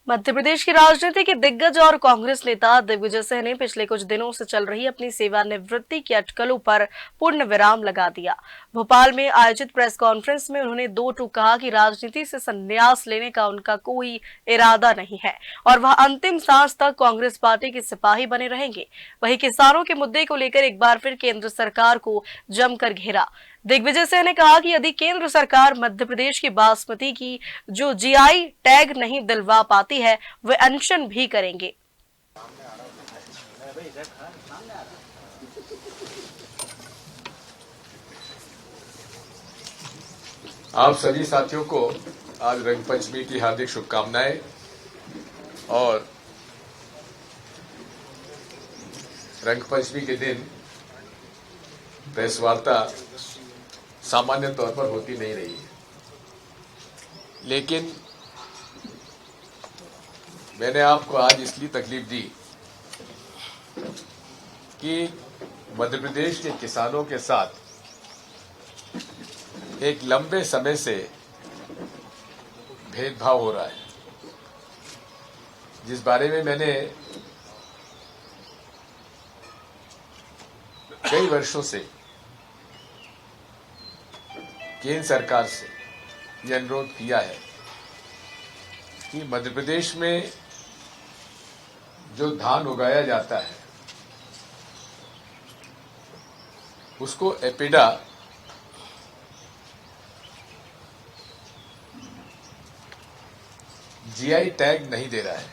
मध्य प्रदेश की राजनीति के दिग्गज और कांग्रेस नेता दिग्विजय सिंह ने पिछले कुछ दिनों से चल रही अपनी सेवानिवृत्ति की अटकलों पर पूर्ण विराम लगा दिया। भोपाल में आयोजित प्रेस कॉन्फ्रेंस में उन्होंने दो टूक कहा कि राजनीति से संन्यास लेने का उनका कोई इरादा नहीं है और वह अंतिम सांस तक कांग्रेस पार्टी के सिपाही बने रहेंगे। वहीं किसानों के मुद्दे को लेकर एक बार फिर केंद्र सरकार को जमकर घेरा। दिग्विजय सिंह ने कहा कि यदि केंद्र सरकार मध्य प्रदेश की बासमती की जो जीआई टैग नहीं दिलवा पाती है, वे अनशन भी करेंगे। आप सभी साथियों को आज रंगपंचमी की हार्दिक शुभकामनाएं। और रंगपंचमी के दिन प्रेस वार्ता सामान्य तौर पर होती नहीं रही है, लेकिन मैंने आपको आज इसलिए तकलीफ दी कि मध्य प्रदेश के किसानों के साथ एक लंबे समय से भेदभाव हो रहा है, जिस बारे में मैंने कई वर्षों से केंद्र सरकार से यह अनुरोध किया है कि मध्य प्रदेश में जो धान उगाया जाता है उसको एपिडा जीआई टैग नहीं दे रहा है,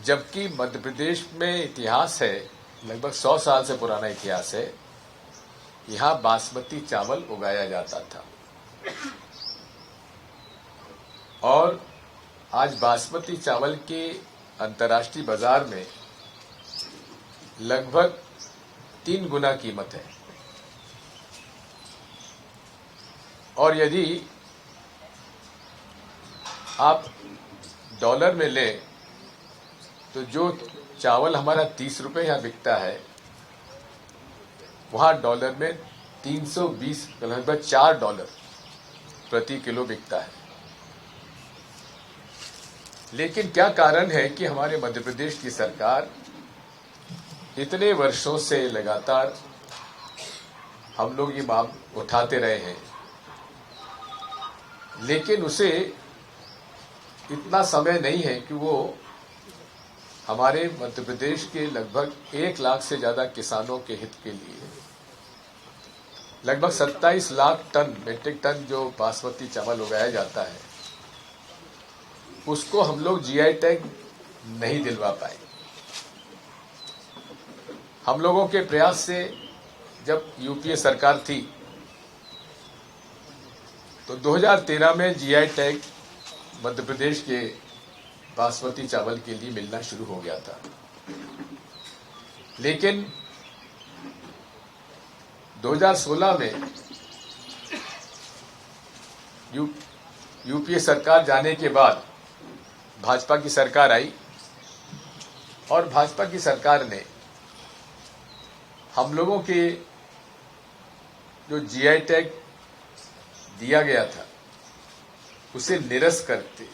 जबकि मध्य प्रदेश में इतिहास है, लगभग 100 साल से पुराना इतिहास है। यहां बासमती चावल उगाया जाता था और आज बासमती चावल के अंतर्राष्ट्रीय बाजार में लगभग 3 गुना कीमत है। और यदि आप डॉलर में लें तो जो चावल हमारा 30 रुपए यहां बिकता है, वहां डॉलर में 320 लगभग $4 प्रति किलो बिकता है। लेकिन क्या कारण है कि हमारे मध्य प्रदेश की सरकार इतने वर्षों से लगातार हम लोग ये मांग उठाते रहे हैं, लेकिन उसे इतना समय नहीं है कि वो हमारे मध्य प्रदेश के लगभग 1 लाख से ज्यादा किसानों के हित के लिए लगभग 27 लाख टन मेट्रिक टन जो बासमती चावल उगाया जाता है उसको हम लोग जीआई टैग नहीं दिलवा पाए। हम लोगों के प्रयास से जब यूपीए सरकार थी तो 2013 में जीआई टैग मध्य प्रदेश के बासमती चावल के लिए मिलना शुरू हो गया था, लेकिन 2016 में यूपीए सरकार जाने के बाद भाजपा की सरकार आई और भाजपा की सरकार ने हम लोगों के जो जीआई टैग दिया गया था उसे निरस्त करते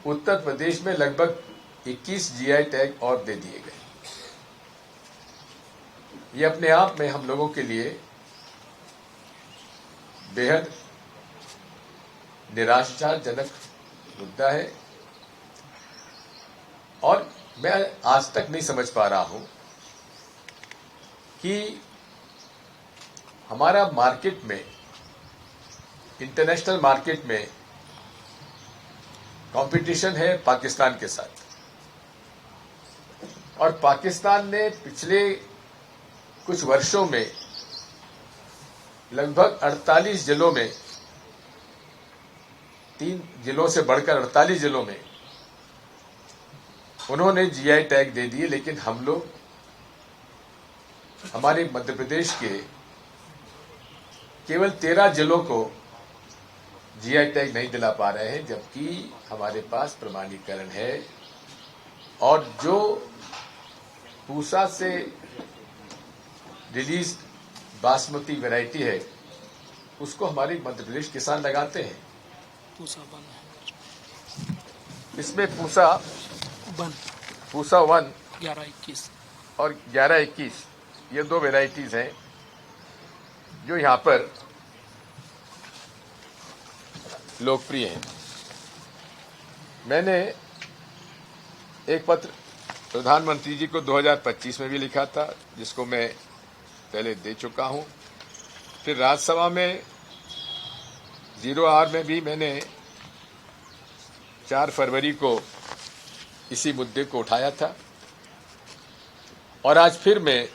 उत्तर प्रदेश में लगभग 21 जीआई टैग और दे दिए गए। ये अपने आप में हम लोगों के लिए बेहद निराशाजनक मुद्दा है और मैं आज तक नहीं समझ पा रहा हूं कि हमारा मार्केट में, इंटरनेशनल मार्केट में कंपटीशन है पाकिस्तान के साथ, और पाकिस्तान ने पिछले कुछ वर्षों में लगभग 48 जिलों में, 3 जिलों से बढ़कर 48 जिलों में उन्होंने जीआई टैग दे दिए, लेकिन हम लोग हमारे मध्य प्रदेश के केवल 13 जिलों को जीआई टैग नहीं दिला पा रहे हैं, जबकि हमारे पास प्रमाणीकरण है और जो पूसा से रिलीज बासमती वैरायटी है उसको हमारे मध्य प्रदेश किसान लगाते हैं। इसमें पूसा वन पूसा 1 11-21 और 11-21 ये 2 वेराइटीज हैं जो यहाँ पर लोकप्रिय हैं। मैंने एक पत्र प्रधानमंत्री जी को 2025 में भी लिखा था, जिसको मैं पहले दे चुका हूं। फिर राज्यसभा में 0R में भी मैंने 4 फरवरी को इसी मुद्दे को उठाया था और आज फिर मैं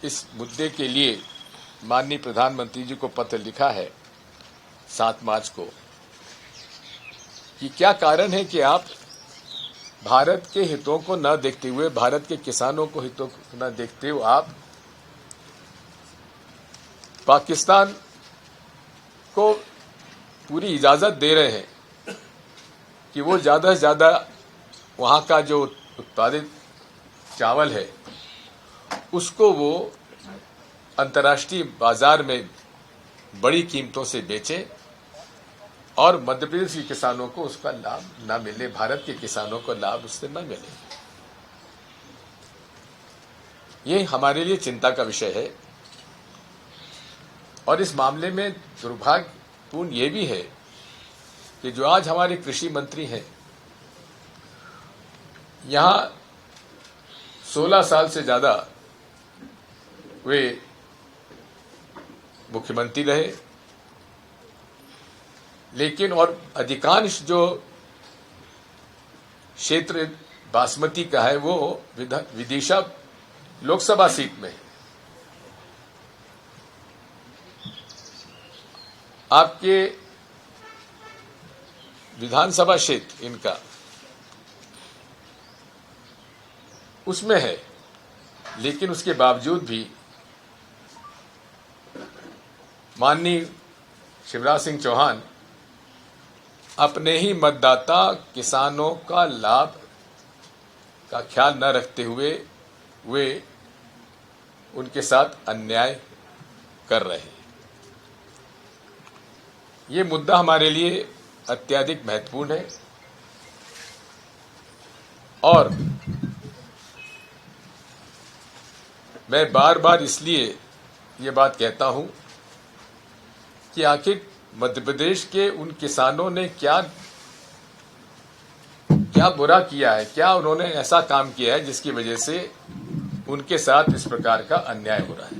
इस मुद्दे के लिए माननीय प्रधानमंत्री जी को पत्र लिखा है 7 मार्च को कि क्या कारण है कि आप भारत के हितों को न देखते हुए, भारत के किसानों को हितों को न देखते हुए आप पाकिस्तान को पूरी इजाजत दे रहे हैं कि वो ज्यादा से ज्यादा वहां का जो उत्पादित चावल है उसको वो अंतर्राष्ट्रीय बाजार में बड़ी कीमतों से बेचे और मध्य प्रदेश के किसानों को उसका लाभ न मिले, भारत के किसानों को लाभ उससे न मिले। ये हमारे लिए चिंता का विषय है और इस मामले में दुर्भाग्यपूर्ण ये भी है कि जो आज हमारे कृषि मंत्री हैं, यहां 16 साल से ज्यादा वे मुख्यमंत्री रहे, लेकिन और अधिकांश जो क्षेत्र बासमती का है वो विदिशा लोकसभा सीट में है। आपके विधानसभा क्षेत्र इनका उसमें है, लेकिन उसके बावजूद भी माननीय शिवराज सिंह चौहान अपने ही मतदाता किसानों का लाभ का ख्याल न रखते हुए वे उनके साथ अन्याय कर रहे हैं। ये मुद्दा हमारे लिए अत्यधिक महत्वपूर्ण है और मैं बार बार इसलिए ये बात कहता हूं कि आखिर मध्य प्रदेश के उन किसानों ने क्या बुरा किया है, क्या उन्होंने ऐसा काम किया है जिसकी वजह से उनके साथ इस प्रकार का अन्याय हो रहा है।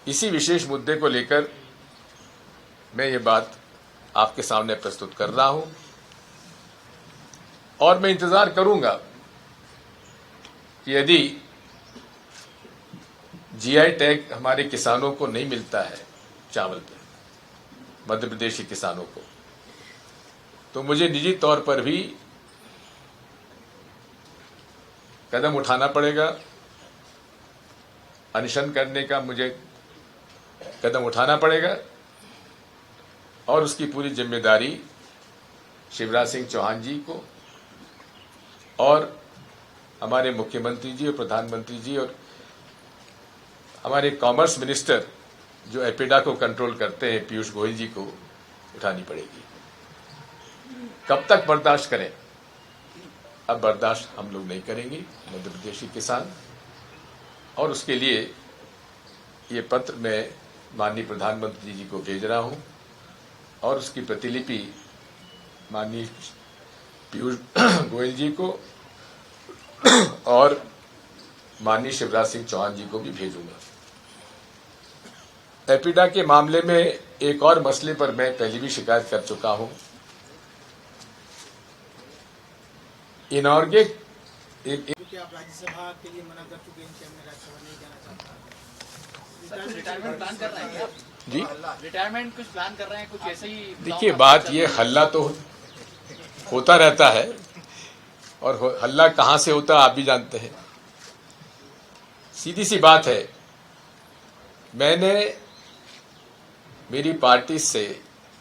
इसी विशेष मुद्दे को लेकर मैं ये बात आपके सामने प्रस्तुत कर रहा हूं और मैं इंतजार करूंगा कि यदि जीआई टैग हमारे किसानों को नहीं मिलता है चावल पे, मध्य प्रदेश के किसानों को, तो मुझे निजी तौर पर भी कदम उठाना पड़ेगा, अनशन करने का मुझे कदम उठाना पड़ेगा और उसकी पूरी जिम्मेदारी शिवराज सिंह चौहान जी को और हमारे मुख्यमंत्री जी और प्रधानमंत्री जी और हमारे कॉमर्स मिनिस्टर जो एपिडा को कंट्रोल करते हैं पीयूष गोयल जी को उठानी पड़ेगी। कब तक बर्दाश्त करें? अब बर्दाश्त हम लोग नहीं करेंगे मध्य प्रदेश के किसान, और उसके लिए ये पत्र मैं माननीय प्रधानमंत्री जी को भेज रहा हूं और उसकी प्रतिलिपि माननीय पीयूष गोयल जी को और माननीय शिवराज सिंह चौहान जी को भी भेजूंगा। एपिडा के मामले में एक और मसले पर मैं पहले भी शिकायत कर चुका हूं। इनऑर्गेनिक क्योंकि आप राज्यसभा के लिए मना कर चुके हैं कि मैं राज्यसभा नहीं जाना चाहता। रिटायरमेंट प्लान कर रहे हैं क्या? जी, रिटायरमेंट कुछ प्लान कर रहे हैं, कुछ ऐसे ही? देखिए, बात ये हल्ला तो होता रहता है और हल्ला कहां से होता है आप भी जानते हैं। सीधी सी बात है, मैंने मेरी पार्टी से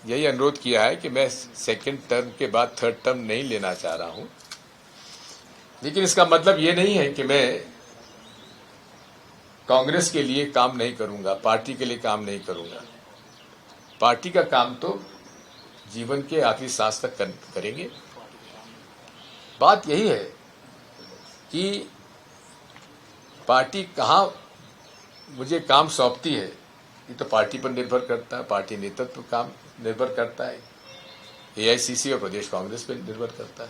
यही अनुरोध किया है कि मैं सेकंड टर्म के बाद थर्ड टर्म नहीं लेना चाह रहा हूं, लेकिन इसका मतलब ये नहीं है कि मैं कांग्रेस के लिए काम नहीं करूंगा, पार्टी के लिए काम नहीं करूंगा। पार्टी का काम तो जीवन के आखिरी सांस तक करेंगे। बात यही है कि पार्टी कहाँ मुझे काम सौंपती है, ये तो पार्टी पर निर्भर करता है, पार्टी नेतृत्व काम निर्भर करता है, एआईसीसी और प्रदेश कांग्रेस पर निर्भर करता है।